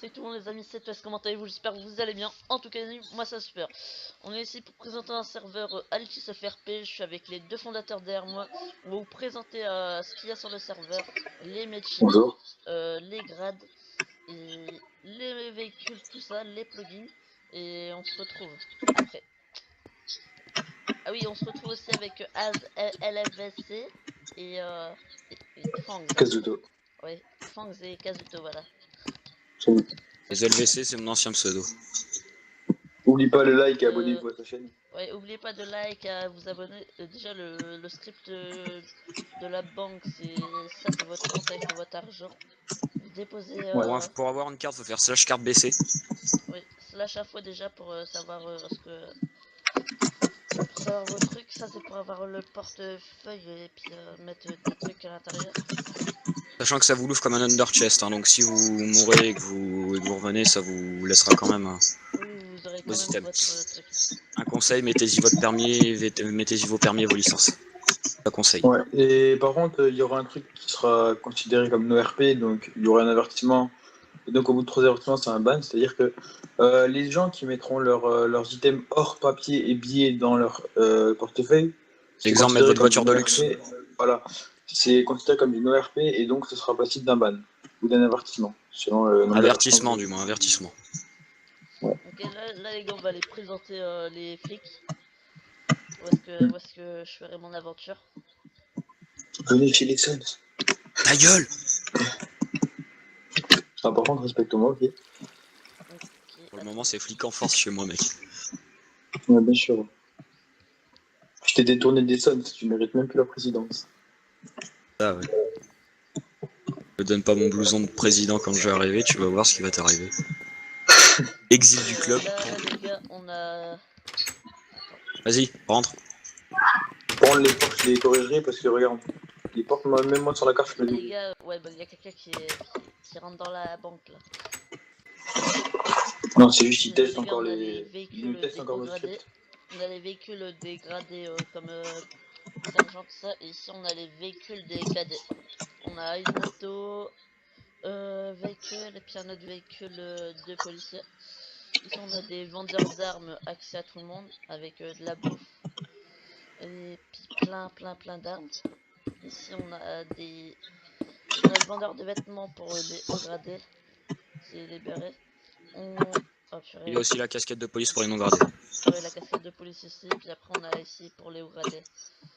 Salut tout le monde les amis, c'est Tess, comment allez-vous? J'espère que vous allez bien. En tout cas, moi ça super. On est ici pour présenter un serveur Altis FRP. Je suis avec les deux fondateurs derrière moi. On va vous présenter ce qu'il y a sur le serveur, les métiers, Bonjour. les grades, et les véhicules, tout ça, les plugins. Et on se retrouve après. Ah oui, on se retrouve aussi avec Az LFVC et Fangs. Kazuto. Ouais, Fangs et Kazuto, voilà. Salut. Les LVC, c'est mon ancien pseudo. Oublie pas le like et Donc, abonnez-vous à sa chaîne. Ouais, oubliez pas de like, à vous abonner. Déjà, le script de la banque, c'est votre compte avec votre argent. Vous déposez Pour avoir une carte, faut faire slash carte BC. oui, slash à fois déjà pour savoir pour savoir vos trucs. Ça, c'est pour avoir le portefeuille et puis mettre des trucs à l'intérieur. Sachant que ça vous l'ouvre comme un under chest, hein, donc si vous mourrez et que vous revenez, ça vous laissera quand même Oui, vous aurez quand vos même items. votre truc. Un conseil, mettez-y votre permis, mettez-y vos permis et vos licences. Un conseil. Ouais. Et par contre, il y aura un truc qui sera considéré comme no RP, donc il y aura un avertissement. Et donc au bout de 3 avertissements, c'est un ban. C'est-à-dire que les gens qui mettront leurs items hors papier et billets dans leur portefeuille, c'est Exemple, mettre considéré votre voiture comme de du luxe. no RP. Voilà. C'est considéré comme du no RP et donc ce sera passible d'un ban ou d'un avertissement. Selon le nombre Avertissement, d'avertissements. du moins, avertissement. Ok, là les gars, on va aller présenter les flics. Où est-ce que je ferai mon aventure? Venez chez les Suns. Ta gueule! C'est important de respecter moi, ok? Ok, Pour le moment, c'est flic en force chez moi, mec. Ouais, bien sûr. Je t'ai détourné des Suns, tu mérites même plus la présidence. Ah ouais. Je te donne pas mon blouson de président quand je vais arriver, tu vas voir ce qui va t'arriver. Exil du club. là les gars, on a... Vas-y, rentre. Prends les portes, je les corrigerai parce que regarde, les portes, même moi sur la carte, je me Les dis. gars, ouais, bah, il y a quelqu'un qui rentre dans la banque là. Non, c'est juste qu'ils Les testent gars, encore on a les. les Ils nous véhicules testent encore le dégradés. script. On a les véhicules dégradés comme sergent, tout ça. Et ici, on a les véhicules des cadets. On a une moto, véhicule, et puis un autre véhicule de policiers. Ici, on a des vendeurs d'armes, accès à tout le monde, avec de la bouffe. Et puis plein d'armes. Ici, on a le vendeur de vêtements pour les hauts gradés. C'est les bérets. Oh, Il y a aussi la casquette de police pour les non gradés. ouais, la casquette de police ici. Puis après, on a ici pour les hauts gradés.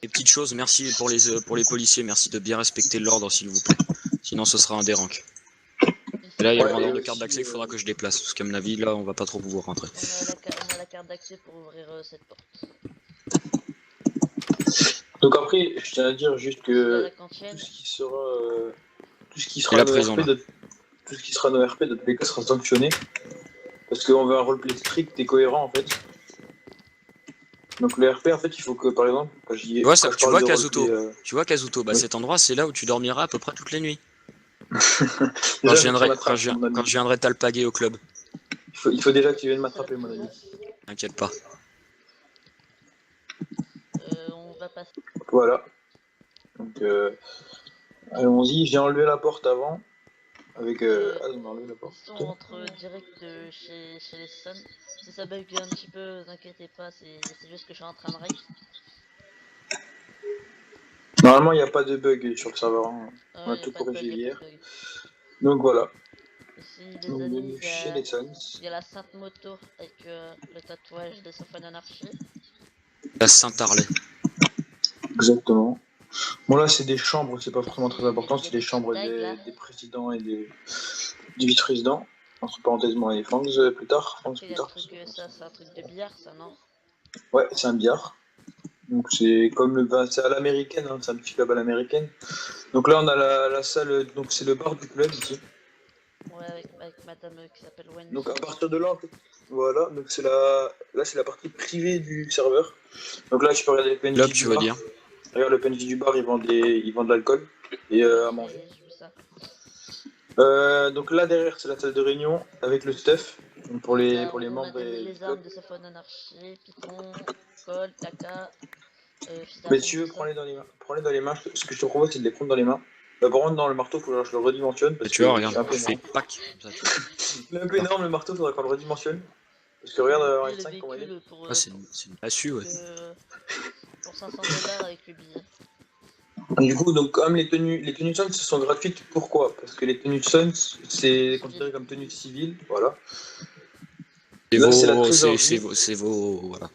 Et petite chose, merci pour les policiers, merci de bien respecter l'ordre s'il vous plaît. Sinon ce sera un déranque. Et là il y a le vendeur de carte d'accès, il faudra que je déplace, parce qu'à mon avis là on va pas trop pouvoir rentrer. On a la carte d'accès pour ouvrir cette porte. Donc après, je tiens à dire juste Ici, il y a la que cantine. tout ce qui Et sera la nos prison, RP, là. tout ce qui sera nos RP de tous les cas sera sanctionné. Parce qu'on veut un roleplay strict et cohérent en fait. Donc le RP en fait il faut que par exemple quand j'y ai. Ouais, quand je tu parle vois de Kazuto, roleplay, tu vois Kazuto, bah oui. cet endroit c'est là où tu dormiras à peu près toutes les nuits. Déjà, Quand je viendrai t'alpaguer au club. il faut déjà que tu viennes C'est la m'attraper mon ami. prison. T'inquiète pas. On va passer. Voilà. Donc allons-y, j'ai enlevé la porte avant. Avec ah on a enlevé la porte. Ici, on rentre direct chez les Suns. Si ça bug un petit peu, vous inquiétez pas, c'est juste que je suis en train de rec. Normalement il n'y a pas de bug sur le serveur. Hein. On a Y a tout pas de bug, corrigé y a pas hier. de bug. Donc voilà. Ici, les Donc amis, bienvenue chez les Suns. il y a la Sainte Moto avec le tatouage de Symphone Anarchy. La Saint-Arlay. Exactement. Bon là c'est des chambres, c'est pas forcément très important, c'est des des chambres tags, là. des présidents et des vice-présidents. Entre parenthèses moi et Fangs plus tard. Fangs Ok, plus y a le tard. truc, ça, c'est un truc de billard, ça, non? Ouais, c'est un billard. Donc c'est comme c'est à l'américaine, hein, c'est un petit club à l'américaine. Donc là on a la salle, donc c'est le bar du club ici. Ouais, avec madame qui s'appelle Wendy. Donc à partir de là, en fait, voilà, donc là c'est la partie privée du serveur. Donc là tu peux regarder le PNJ Club du tu veux bar. dire. Regarde le PNJ du bar, ils vendent de l'alcool et à manger. J'ai vu ça. Donc là derrière c'est la salle de réunion avec le stuff donc pour les On a membres les du armes club. de Symphone Anarchy, Python, Colt, AK, Mais Fidarium, si tu veux tout ça. prends-les dans les mains. Prends-les dans les mains. Ce que je te propose c'est de les prendre dans les mains. Bah, par contre, non, le marteau, faut que je le redimensionne. Et Parce tu vois, que regarde, c'est un peu je fais énorme. pack. Comme ça, tu vois. Il est un peu énorme le marteau, faudra qu'on le redimensionne. Parce que regarde en Et le F5 comment il est. véhicule pour, Ah, c'est une massue, ouais. pour 500 $ avec le billet. Du coup, donc comme les tenues Suns sont gratuites, pourquoi? Parce que les tenues Suns, c'est considéré comme tenues civiles, voilà. C'est Là, c'est la vos, trésorerie. c'est vos, voilà.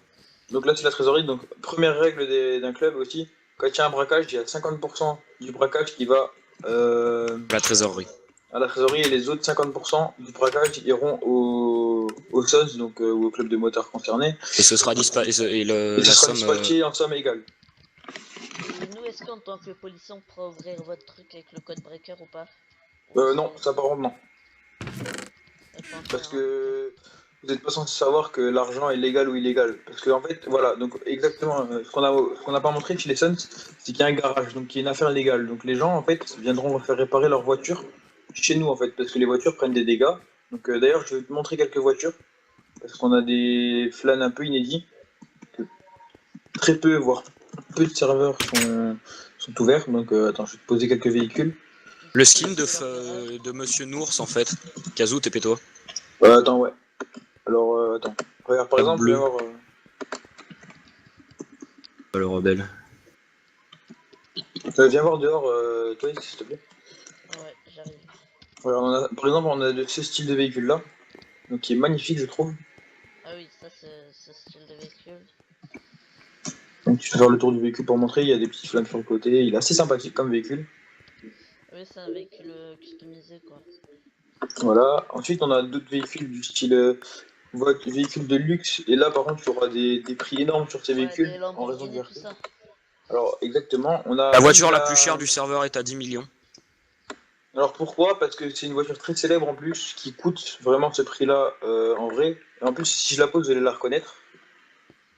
Donc là, c'est la trésorerie. Donc, première règle d'un club aussi, quand il y a un braquage, il y a 50% du braquage qui va La trésorerie. à la trésorerie et les autres 50% du braquage iront au Suns, donc au club de motards concerné. Et ce sera et Et ce la sera somme. dispatché en somme égale. Et nous, est-ce qu'en tant que policier, on pourra ouvrir votre truc avec le code breaker ou pas? Non, ça par contre, non. Parce que vous n'êtes pas censé savoir que l'argent est légal ou illégal. Parce que, en fait, voilà, donc exactement, ce qu'on n'a pas montré chez les Suns, c'est qu'il y a un garage, donc il y a une affaire légale. Donc les gens, en fait, viendront faire réparer leur voiture chez nous, en fait, parce que les voitures prennent des dégâts. Donc d'ailleurs, je vais te montrer quelques voitures, parce qu'on a des flânes un peu inédits. Très peu, voire peu de serveurs sont ouverts. Donc attends, je vais te poser quelques véhicules. Le skin de Monsieur Nours, en fait. Kazoo, t'es péto. Attends, ouais. Alors, attends. Regarde, par La exemple, bleue. viens voir. Le rebelle. Viens voir dehors, toi, s'il te plaît. Ouais, j'arrive. Voilà, par exemple, on a ce style de véhicule là, donc qui est magnifique, je trouve. Ah oui, ça c'est ce style de véhicule. Donc, tu peux faire le tour du véhicule pour montrer. Il y a des petites flammes sur le côté. Il est assez sympathique comme véhicule. Oui, c'est un véhicule customisé quoi. Voilà. Ensuite, on a d'autres véhicules du style véhicule de luxe. Et là, par contre, il y aura des prix énormes sur ces Ouais, véhicules des en raison du Lamborghini, tout RP. ça. Alors, exactement. On a La même voiture la plus chère du serveur est à 10 millions. Alors pourquoi? Parce que c'est une voiture très célèbre en plus, qui coûte vraiment ce prix-là en vrai. Et en plus, si je la pose, vous allez la reconnaître.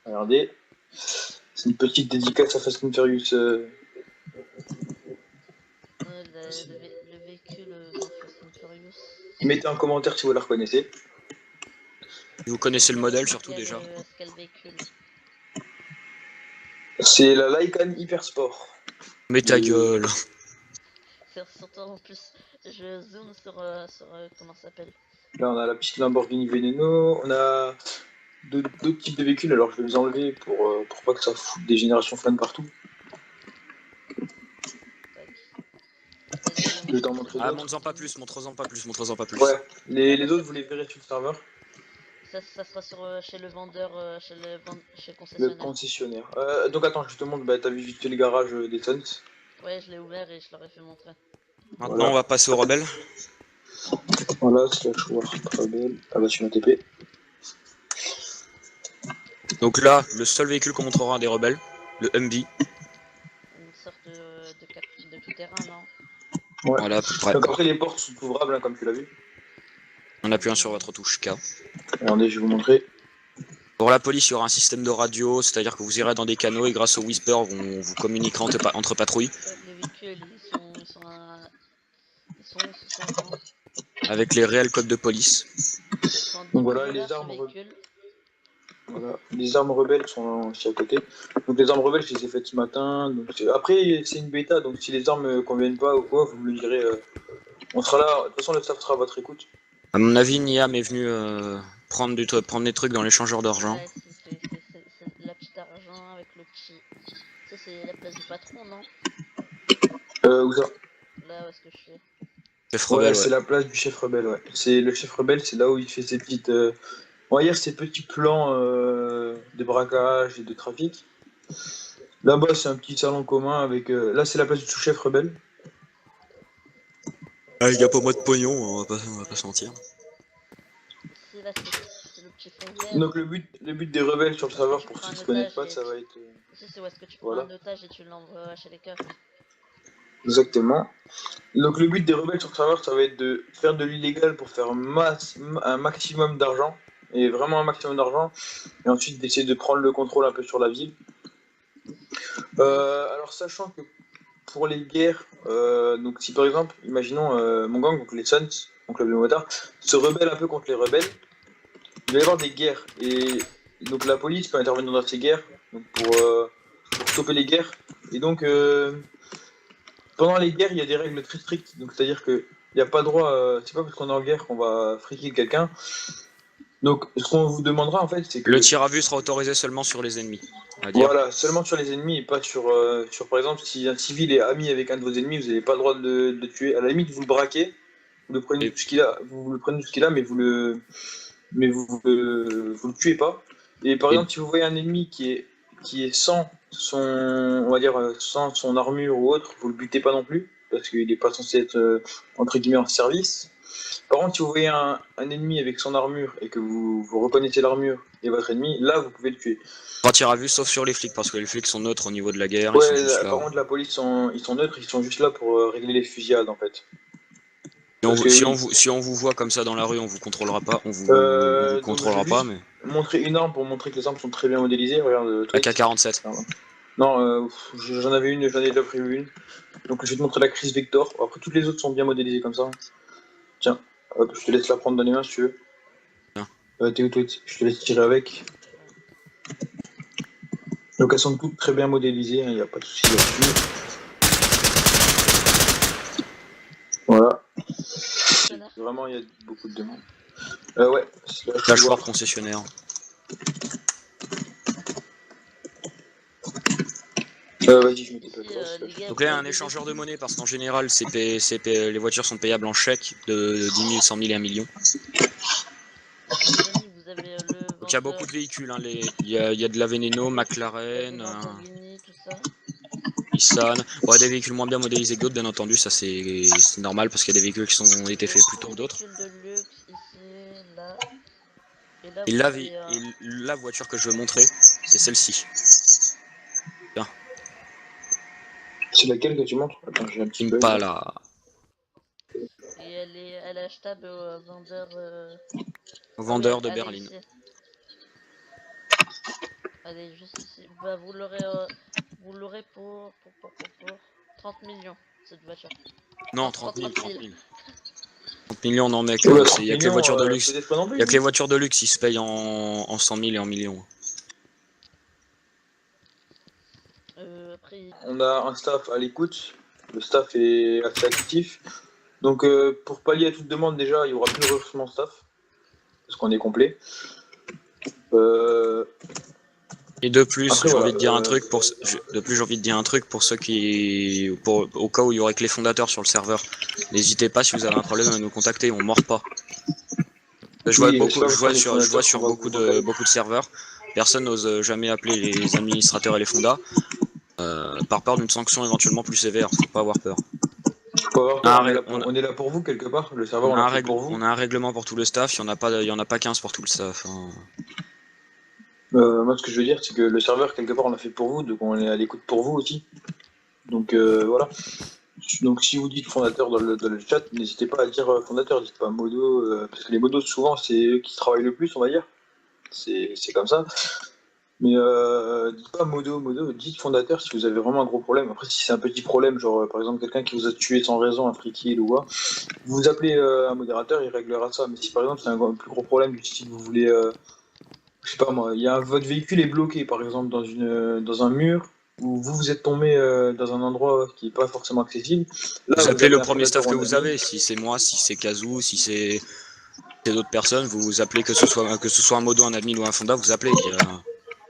Regardez. C'est une petite dédicace à Fast and Furious. Le véhicule dans Fast and Furious. Mettez en commentaire si vous la reconnaissez. Vous connaissez le modèle surtout Quel, déjà. quel véhicule? C'est la Lycan Hypersport. Mais ta gueule. C'est surtout en plus, je zoome sur, comment ça s'appelle? Là, on a la petite Lamborghini Veneno. On a d'autres types de véhicules. Alors, je vais les enlever pour pas que ça foute des générations flammes partout. Tac. Je vais t'en montrer Ah, d'autres. montre-en pas plus, montre-en pas plus, montre-en pas plus. Ouais, les autres, vous les verrez sur le serveur. Ça sera sur, chez le vendeur, chez le Le concessionnaire. concessionnaire. Donc, attends, je te montre. Bah, t'as vu vite fait le garage des Suns. Ouais, je l'ai ouvert et je leur ai fait montrer. Maintenant, Voilà. on va passer au rebelle. Voilà, slash war, très belle. Ah bah, je suis un TP. Donc là, le seul véhicule qu'on montrera des rebelles, le Humvee. Une sorte de tout-terrain, non? Ouais. Voilà, à peu près. Donc, après, les portes sont ouvrables, hein, comme tu l'as vu. En appuyant sur votre touche K. Regardez, je vais vous montrer. Pour la police, il y aura un système de radio, c'est-à-dire que vous irez dans des canaux et grâce au Whisper, on vous communiquera entre patrouilles. Les véhicules, ils sont où ce sont comment? Avec les réels codes de police. Donc voilà, les armes, voilà. Les armes rebelles sont aussi à côté. Donc les armes rebelles, je les ai faites ce matin. Donc, après, c'est une bêta, donc si les armes conviennent pas ou quoi, vous me le direz. On sera là, de toute façon, le staff sera à votre écoute. À mon avis, Niam est venu prendre des trucs dans l'échangeur d'argent. Ouais, c'est la petite argent avec le petit. Ça, c'est la place du patron, non? Où ça? Là, où est-ce que je suis? Chef rebelle, ouais. C'est la place du chef rebelle, ouais. C'est le chef rebelle, c'est là où il fait ses petites. On va dire ses petits plans de braquage et de trafic. Là-bas, c'est un petit salon commun avec. Là, c'est la place du sous-chef rebelle. Ah, il y a pas moi de pognon, on va pas se mentir. Si, là, c'est le petit fond vert. Donc le but des rebelles sur le serveur, pour ceux qui ne connaissent pas, et ça va être... c'est où est-ce que tu prends voilà. un otage et tu l'envoies chez les keufs. Exactement. Donc le but des rebelles sur le serveur, ça va être de faire de l'illégal pour faire un maximum d'argent, et vraiment un maximum d'argent, et ensuite d'essayer de prendre le contrôle un peu sur la ville. Alors sachant que pour les guerres, donc si par exemple, imaginons mon gang, donc les Suns, mon club de motards, se rebelle un peu contre les rebelles, il va y avoir des guerres, et donc la police peut intervenir dans ces guerres donc pour stopper les guerres, et donc pendant les guerres, il y a des règles très strictes. Donc, c'est-à-dire que il n'y a pas droit. C'est pas parce qu'on est en guerre qu'on va friquer quelqu'un. Donc, ce qu'on vous demandera en fait, c'est que Le tir à vue sera autorisé seulement sur les ennemis, on va dire. voilà, seulement sur les ennemis et pas sur par exemple, si un civil est ami avec un de vos ennemis, vous n'avez pas le droit de le tuer. À la limite, vous le braquez, vous le prenez Et- tout ce qu'il a, vous le prenez tout ce qu'il a, mais vous le tuez pas. Et par Et- exemple, si vous voyez un ennemi qui est sans son, on va dire, sans son armure ou autre, vous le butez pas non plus, parce qu'il n'est pas censé être entre guillemets en service. Par contre, si vous voyez un ennemi avec son armure et que vous reconnaissez l'armure et votre ennemi, là vous pouvez le tuer. Pas tir à vue sauf sur les flics, parce que les flics sont neutres au niveau de la guerre, ils Ouais, sont juste par là. contre, la police, ils sont neutres, ils sont juste là pour régler les fusillades en fait. Si on, Parce vous, que si, oui. si on vous voit comme ça dans la rue, on vous contrôlera pas, on vous Donc, contrôlera je vais pas, juste mais. montrer une arme pour montrer que les armes sont très bien modélisées. Regarde, Twix. AK-47. Non, j'en avais une, j'en ai déjà prévu une. Donc je vais te montrer la Chris Vector. Après, toutes les autres sont bien modélisées comme ça. Tiens, hop, je te laisse la prendre dans les mains si tu veux. Tiens. T'es où, Twix? Je te laisse tirer avec. Donc elles sont toutes très bien modélisées, il n'y a pas de souci là-dessus. Voilà. Vraiment, il y a beaucoup de demandes. Ouais, Dashboard concessionnaire. Vas-y, je m'étais pas Donc là, il y a un échangeur de monnaie parce qu'en général, les voitures sont payables en chèque de 10 000, 100 000 et 1 million. Vous avez Donc il y a beaucoup de véhicules, hein, il y a de la Veneno, McLaren, tout ça. Nissan. Bon, il y a des véhicules moins bien modélisés que d'autres, bien entendu, ça c'est normal parce qu'il y a des véhicules qui ont été faits plus tôt que d'autres. De luxe ici, là. Et la voiture que je veux montrer, c'est celle-ci. C'est laquelle que tu montres? Attends, j'ai un petit peu. Impala. Et elle est achetable au vendeur. Vendeur de elle est Berlin. ici. Elle est juste ici. Bah, vous l'aurez pour 30 millions, cette voiture. Non, 30 000. 30 millions, non mec, Ouais, il y a que les voitures de luxe. Peut-être pas non plus. Il y a que les voitures de luxe qui se payent en 100 000 et en millions. Après... On a un staff à l'écoute. Le staff est assez actif. Donc pour pallier à toute demande, déjà, il y aura plus de recrutement staff. Parce qu'on est complet. Et de plus, Après, j'ai voilà, envie de dire un truc pour ceux qui, au cas où il y aurait que les fondateurs sur le serveur. N'hésitez pas si vous avez un problème à nous contacter, on mord pas. Je vois sur beaucoup de serveurs, personne n'ose jamais appeler les administrateurs et les fondas par peur d'une sanction éventuellement plus sévère. Faut pas avoir peur. On est là pour vous quelque part. Le serveur, on l'a fait pour vous. On a un règlement pour tout le staff. Il y en a pas 15 pour tout le staff. Hein. Moi, ce que je veux dire, c'est que le serveur, quelque part, on l'a fait pour vous, donc on est à l'écoute pour vous aussi. Donc voilà. Donc si vous dites fondateur dans le chat, n'hésitez pas à dire fondateur, dites pas modo, parce que les modos, souvent, c'est eux qui travaillent le plus, on va dire. C'est comme ça. Mais dites pas modo, dites fondateur si vous avez vraiment un gros problème. Après, si c'est un petit problème, genre par exemple quelqu'un qui vous a tué sans raison, un free kill ou quoi, vous appelez un modérateur, il réglera ça. Mais si par exemple c'est un plus gros problème du style vous voulez, je sais pas moi, votre véhicule est bloqué par exemple dans un mur, ou vous êtes tombé dans un endroit qui n'est pas forcément accessible. Là, vous appelez le premier staff que vous avez, si c'est moi, si c'est Kazoo, si c'est d'autres personnes, vous appelez que ce soit un modo, un admin ou un fonda, vous appelez.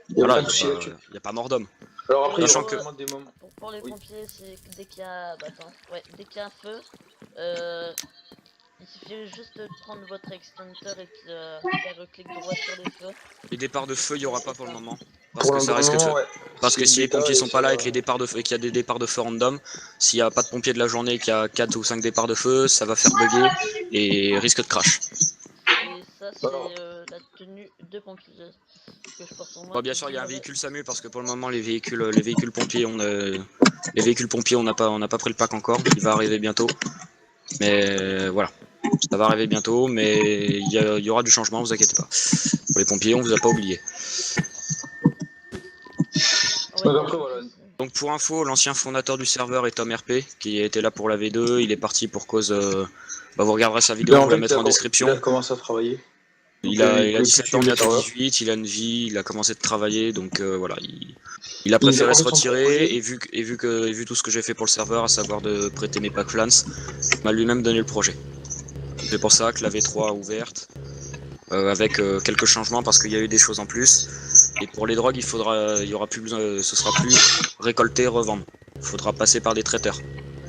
Il n'y a pas mort d'homme. Alors après, sachant que des moments... pour les pompiers, c'est dès qu'il y a dès qu'il y a un feu, il suffit juste de prendre votre extincteur et faire clic droit sur les feux. Les départs de feu, il n'y aura pas pour le moment. Parce que si les pompiers sont pas là et qu'il y a des départs de feu random, s'il n'y a pas de pompiers de la journée et qu'il y a 4 ou 5 départs de feu, ça va faire bugger et risque de crash. Et ça, c'est la tenue de pompier que je porte sur moi. Bon, bien sûr, il y a un véhicule SAMU parce que pour le moment, les véhicules pompiers, on n'a pas pris le pack encore. Il va arriver bientôt. Mais voilà, ça va arriver bientôt, mais il y aura du changement, vous inquiétez pas. Pour les pompiers, on vous a pas oublié. Donc pour info, l'ancien fondateur du serveur est Tom RP, qui était là pour la V2, il est parti pour cause... vous regarderez sa vidéo, on va la mettre en description. Il a commencé à travailler. Il a peut 17 ans, suivre le bientôt serveur. 18, il a une vie, il a commencé de travailler, donc voilà, il a Il a préféré pas se fait son retirer, projet. et vu tout ce que j'ai fait pour le serveur, à savoir de prêter mes packs Flans, il m'a lui-même donné le projet. C'est pour ça que la V3 a ouverte, avec quelques changements, parce qu'il y a eu des choses en plus. Et pour les drogues, il y aura plus besoin, ce sera plus récolter, revendre. Il faudra passer par des traiteurs.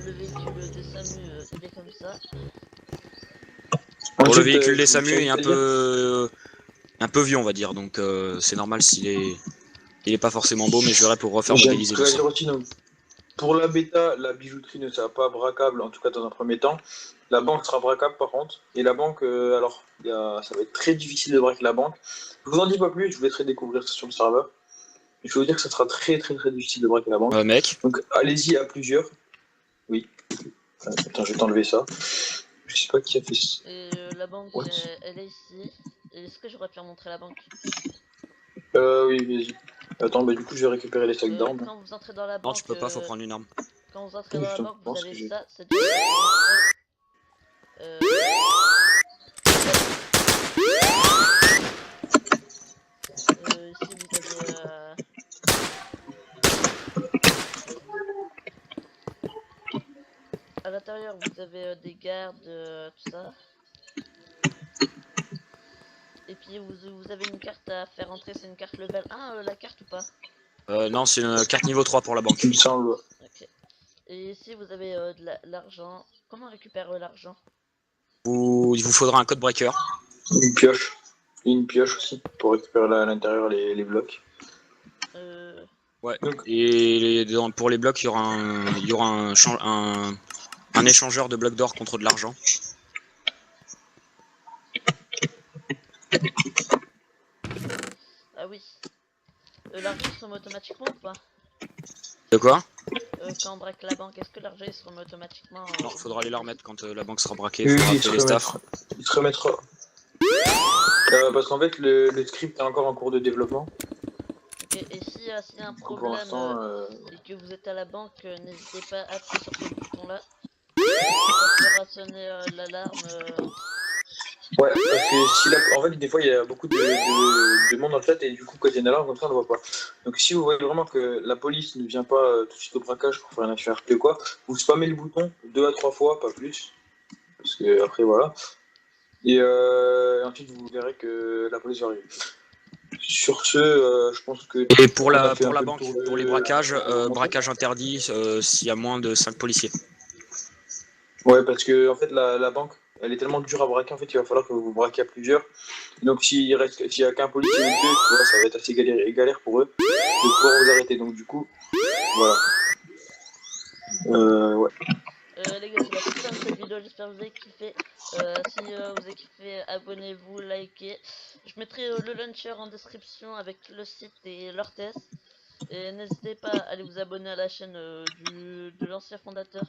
Le véhicule de SAMU, il est comme ça. Pour le Ensuite, véhicule des je SAMU tiens est à te dire, un peu vieux, on va dire, donc c'est normal il est pas forcément beau, mais je verrai pour refaire j'ai un modéliser truc tout à ça. dire aussi. Donc, pour la bêta, la bijouterie ne sera pas braquable, en tout cas dans un premier temps. La banque sera braquable par contre. Et la banque, alors, ça va être très difficile de braquer la banque. Je vous en dis pas plus, je vous laisserai découvrir ça sur le serveur. Je vais vous dire que ça sera très très très difficile de braquer la banque. Mec, Donc allez-y à plusieurs. Oui. Attends, je vais t'enlever ça. Je sais pas qui a fait ça. Et la banque, What elle est ici. Est-ce que j'aurais pu remontrer la banque? Oui, vas-y. Attends, bah du coup, je vais récupérer les sacs d'armes. Quand vous entrez dans la non, tu banque, peux pas, faut prendre une arme. quand vous entrez Oui, dans la justement, banque, vous ce avez que j'ai. ça, c'est déjà euh, ici vous avez à l'intérieur vous avez des gardes, tout ça. Et puis vous avez une carte à faire entrer, c'est une carte level 1, la carte ou pas? Non, c'est une carte niveau 3 pour la banque. Il me semble. Ok. Et ici vous avez de l'argent. Comment on récupère l'argent? Il vous faudra un code breaker. Une pioche. Et une pioche aussi, pour récupérer à l'intérieur les blocs. Ouais. Donc, Et pour les blocs, il y aura un échangeur de blocs d'or contre de l'argent. Ah oui. L'argent il se remet automatiquement ou pas? De quoi? Quand on braque la banque, est-ce que l'argent il se remet automatiquement Non, au faudra bout aller du la débit? remettre quand la banque sera braquée. Il oui, faudra il se appeler les staffs. remettra. Il se remettra. Parce qu'en fait, le script est encore en cours de développement. Ok, et si s'il y a un Du coup, pour problème l'instant. et que vous êtes à la banque, n'hésitez pas à appuyer sur ce bouton là. Ça fera sonner l'alarme. Ouais, parce que si là, en fait, des fois, il y a beaucoup de monde dans le chat et du coup, quand il y a une alarme comme ça, on ne voit pas. Donc, si vous voyez vraiment que la police ne vient pas tout de suite au braquage pour faire un HRP ou quoi, vous spammez le bouton 2 à 3 fois, pas plus. Parce que après, voilà. Et ensuite, vous verrez que la police va arriver. Sur ce, je pense que Et pour on a fait pour un la peu le banque, tour pour les de braquages, remonter. braquage interdit s'il y a moins de 5 policiers. Ouais, parce que en fait, la banque, elle est tellement dure à braquer, en fait, il va falloir que vous braquez à plusieurs. Donc, s'il y a qu'un policier ou deux, tu vois, ça va être assez galère pour eux de pouvoir vous arrêter. Donc, du coup, voilà. Ouais. Les gars, c'est la toute fin de cette vidéo. J'espère que vous avez kiffé. Si vous avez kiffé, abonnez-vous, likez. Je mettrai le launcher en description avec le site et leur test. Et n'hésitez pas à aller vous abonner à la chaîne de l'ancien fondateur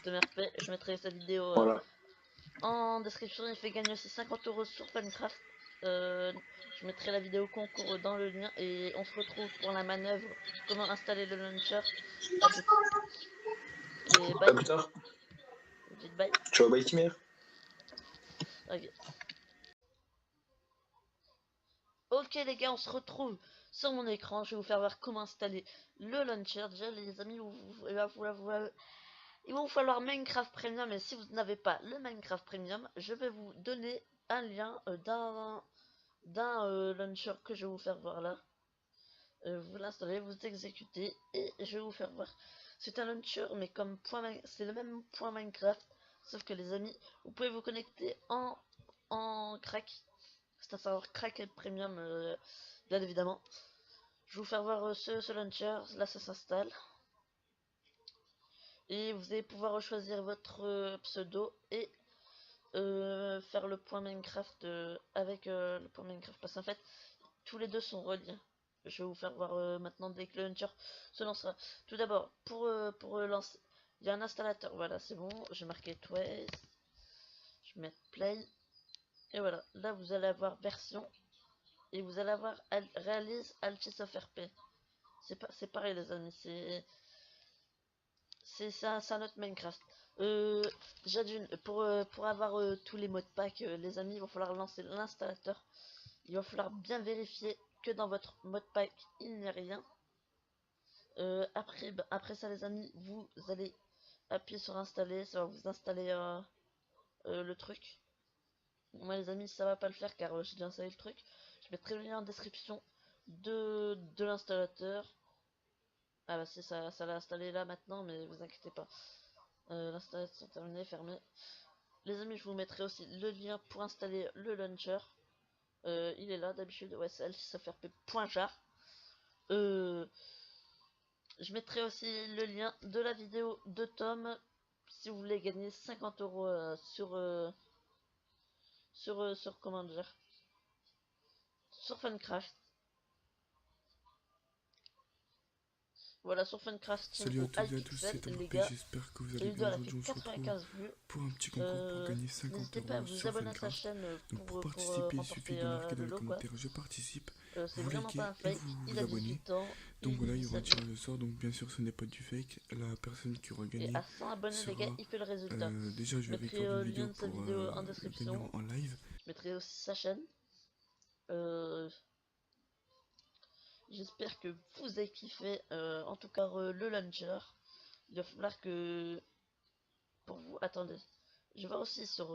de MRP. Je mettrai sa vidéo Voilà. en description. Il fait gagner aussi 50 € sur Funcraft. Je mettrai la vidéo concours dans le lien. Et on se retrouve pour la manœuvre. Comment installer le launcher. A tout. Et À bye. plus tard. Vous dites bye. Ciao, bye, Timir. Ok. Ok les gars, on se retrouve sur mon écran. Je vais vous faire voir comment installer le launcher. Déjà les amis, il va vous falloir Minecraft Premium. Et si vous n'avez pas le Minecraft Premium, je vais vous donner un lien d'un launcher que je vais vous faire voir là. Vous l'installez, vous exécutez et je vais vous faire voir. C'est un launcher mais comme c'est le même point Minecraft. Sauf que les amis, vous pouvez vous connecter en crack. C'est un serveur crack et premium, bien évidemment. Je vais vous faire voir ce launcher. Là, ça s'installe. Et vous allez pouvoir choisir votre pseudo et faire le point Minecraft avec le point Minecraft. Parce qu'en fait, tous les deux sont reliés. Je vais vous faire voir maintenant dès que le launcher se lancera. Tout d'abord, pour lancer, il y a un installateur. Voilà, c'est bon. J'ai marqué Twice. Je vais mettre Play. Et voilà, là vous allez avoir version. Et vous allez avoir réalise Altis of RP. C'est pareil les amis, c'est un autre Minecraft. Déjà pour avoir tous les mots de pack, les amis, il va falloir lancer l'installateur. Il va falloir bien vérifier que dans votre mot de pack il n'y a rien. Après ça les amis, vous allez appuyer sur installer, ça va vous installer le truc. Moi les amis ça va pas le faire car j'ai déjà installé le truc. Je mettrai le lien en description de l'installateur. Ah bah c'est ça l'a installé là maintenant, mais vous inquiétez pas. L'installation terminée, fermée. Les amis je vous mettrai aussi le lien pour installer le launcher. Il est là d'habitude, ouais c'est lcsoftwarep.jar. Je mettrai aussi le lien de la vidéo de Tom si vous voulez gagner 50 € sur comment dire, sur Funcraft. Voilà, sur Funcraft Team Salut à ou toutes et à tous, c'est iPixel, les Tamorpé, gars. j'espère que vous La allez vidéo bien. elle a fait Aujourd'hui on se retrouve 95 vues. pour un petit concours pour gagner 50 N'hésitez pas à € vous sur abonner à sa Funcraft. chaîne Donc pour pour participer, il suffit remporter de marquer dans le les lot quoi. commentaires je participe, C'est vous vraiment likez pas un et fake, vous il vous a abonnez. 18 ans. Donc voilà, il y aura un 17 tirage au sort, donc bien sûr ce n'est pas du fake. La personne qui aura gagné et à 100 abonnés les gars, sera, il fait le résultat. déjà je vais mettrai recorder une le vidéo lien de sa pour vidéo en le description. gagnant en live. Je mettrai aussi sa chaîne. J'espère que vous avez kiffé. En tout cas, le launcher. Il va falloir que pour vous. Attendez. Je vais aussi sur.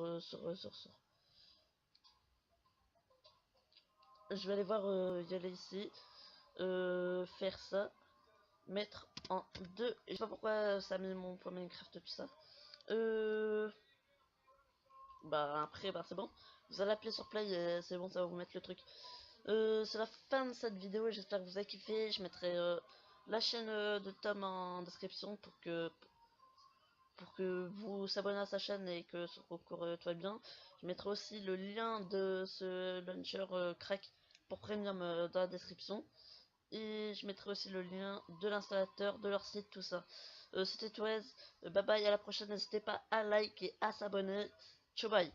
Je vais aller voir. Y aller ici. Faire ça. Mettre en 2. Je sais pas pourquoi ça a mis mon point Minecraft tout ça. Bah après, bah c'est bon. Vous allez appuyer sur play et c'est bon, ça va vous mettre le truc. C'est la fin de cette vidéo, j'espère que vous avez kiffé. Je mettrai la chaîne de Tom en description pour que vous s'abonnez à sa chaîne et que son concours tout va bien. Je mettrai aussi le lien de ce launcher crack pour premium dans la description. Et je mettrai aussi le lien de l'installateur, de leur site, tout ça. C'était Touez, bye bye, à la prochaine, n'hésitez pas à like et à s'abonner. Ciao bye.